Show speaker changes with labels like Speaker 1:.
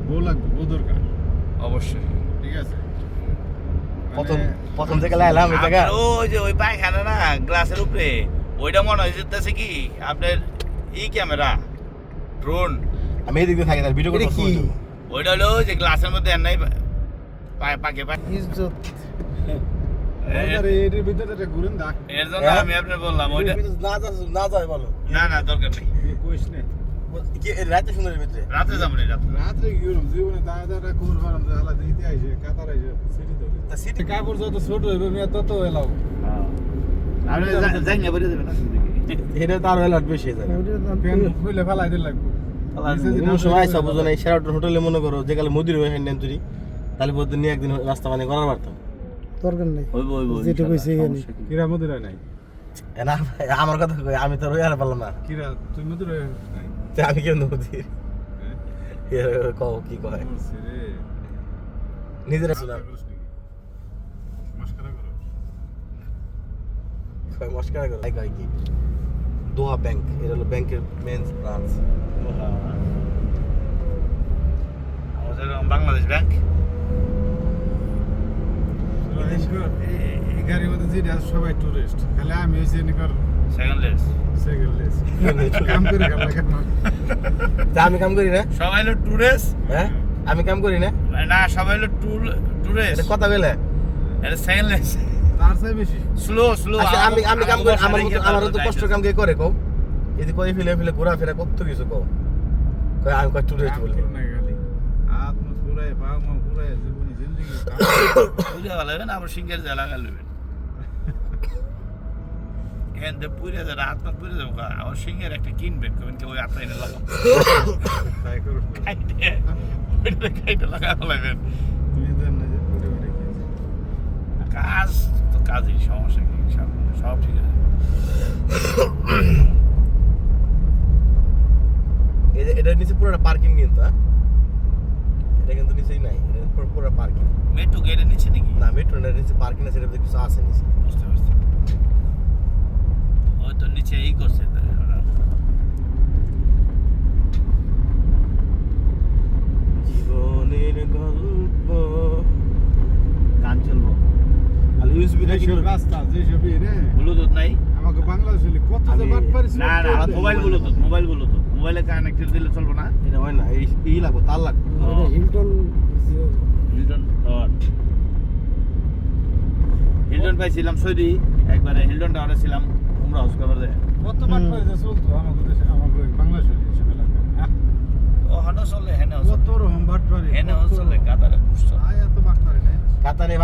Speaker 1: বউ লাগবে, বউ দরকার।
Speaker 2: অবশ্যই।
Speaker 1: ঠিক আছে?
Speaker 3: প্রথম থেকে লাইলাম এই জায়গা।
Speaker 2: আপনার ওই যে ওই পায়খানা না গ্লাসের উপরে, ওইটা মনে হয় যেতেছে কি আপনার ক্যামেরা, ড্রোন।
Speaker 3: আমি এদিক দিয়ে থাকি, তার ভিডিও করতে কি?
Speaker 2: ওইটা হলো যে গ্লাসের মধ্যে আর নাই পাকে
Speaker 1: ইজ্জত। এর ভিতরে একটা ঘুরেন দাগ।
Speaker 2: এর জন্য আমি আপনার বললাম ওইটা
Speaker 3: না যায় বলো।
Speaker 2: না দরকার নেই।
Speaker 1: কইস না।
Speaker 3: কি রাতে সুন্দরের ভিতরে?
Speaker 2: রাতে যাবো না রাতে।
Speaker 1: রাত্রে কি করব? জীবনে দাদা কোর ফারাম হালা দিতে আইছে, কাতার আইছে, সিটি ধরে।
Speaker 3: তা সিটি
Speaker 1: কাপড় যত ছোট হইবে মিয়া তত এলাও।
Speaker 2: আপনি যাই না বেরিয়ে যাবেন না।
Speaker 3: এটা তার এলাট বেশি যায়।
Speaker 1: প্যান খুলে ফেলাই দিল লাগবে।
Speaker 3: কোন সময় আইসা বুঝো না, শেরাটন হোটেলে মনে করো যে কালে মদির হয়ে হেন তুই, তাহলে বলতে নিয়ে একদিন রাস্তা মানে করার পারতাম।
Speaker 4: দরকার নাই
Speaker 2: ওই
Speaker 4: যেটা কইছে এখানে
Speaker 1: কিরা মদিরা নাই।
Speaker 3: না আমার কথা কই, আমি তো রই আর পারলাম না।
Speaker 1: কিরা তুই মদিরা নাই।
Speaker 3: তা আমি কেন মদির এর কও কি কয়
Speaker 1: করছে রে।
Speaker 3: নিজেরা শুনলাম
Speaker 1: মাস্কারা করো।
Speaker 3: কয় মস্কারা করে কয় কি দোয়া ব্যাংক, এর হলো ব্যাংকের মেইন ব্রাঞ্চ।
Speaker 2: আমাদের বাংলাদেশ ব্যাংক।
Speaker 1: এই গাড়ির মধ্যে যেটা আছে সবাই টুরিস্ট, খালি আমি হইছি নিকর
Speaker 2: সেকেন্ড লেস।
Speaker 1: সেকেন্ডলেস কাম করে গেল কেন?
Speaker 3: তা আমি কাম করি না?
Speaker 2: সবাই হলো টুরিস্ট।
Speaker 3: হ্যাঁ আমি কাম করি না?
Speaker 2: না সবাই হলো টুরিস্ট।
Speaker 3: এটা কথা বলে
Speaker 2: এটা সেকেন্ড লেস।
Speaker 1: তার চেয়ে বেশি
Speaker 2: স্লো
Speaker 3: আচ্ছা আমি কাম করি, আমার তো কষ্ট কাম কে করে কও, এদি কই ফেলে ঘোরাফেরা কত কিছু কও, কই আমি কই টুরিস্ট বলি।
Speaker 1: হাত মুখ ঘুরায়, পা মুখ ঘুরায়, জীবনে জিন্দগি
Speaker 2: পুজো লাগবে না, আমার সিঙ্গের জ্বালা লাগবে। এখান থেকে পুরে যাবে, হাত পা পুরে যাবো। আমার সিঙ্গের একটা কিনবেন, কবেন কি ওই হাতটা এনে লাগাবো।
Speaker 1: তাই করো।
Speaker 2: খাইতে লাগাবো লাগবেন।
Speaker 1: তুমি দেন না যে পুরে পুরে খেয়েছি।
Speaker 2: কাজ তো কাজই, সমস্যা কি, সব ঠিক আছে।
Speaker 3: এটা নিচে পুরোটা পার্কিং কিন্তু, হ্যাঁ এটা কিন্তু নিচেই নাই, এটা পুরো পার্কিং।
Speaker 2: মেট্রো গেটের নিচে নাকি?
Speaker 3: না মেট্রো না, নিচে পার্কিং আছে, এটা কিছু আছে নিচে।
Speaker 2: বুঝতে পারছি। ওই তো নিচে এই করছে তাই ওরা।
Speaker 3: জীবনের গল্প
Speaker 2: গান চলবো।
Speaker 3: আর ইউএসবি টা কি
Speaker 1: যেসব রাস্তা, যেসব রে,
Speaker 2: ব্লুটুথ নাই?
Speaker 1: আমাকে বাংলাদেশে কত যে
Speaker 3: আমি-
Speaker 1: বাট পারিস।
Speaker 2: না আমার মোবাইল ব্লুটুথ। মোবাইলে কানেক্টেড দিলে চলবে না।
Speaker 3: এটা হয় না, এই লাগবে, তার লাগবে।
Speaker 4: এটা হিলটন
Speaker 2: হিলটন পাইছিলাম সৌদি, একবারে হিলটন টাওয়ারে ছিলাম উমরা হজ করবার যায়।
Speaker 1: কত বাট পারিস চলতো আমাকে দেশে, আমাকে বাংলাদেশে হিসেবে লাগবে।
Speaker 2: ও হনো চলে, হেনেও
Speaker 1: কত
Speaker 2: চলে,
Speaker 1: রকম বাট পারি,
Speaker 2: হেনেও চলে, কাতারে বুঝছো।
Speaker 1: আয় এত বাট পারি না।
Speaker 3: কাতারে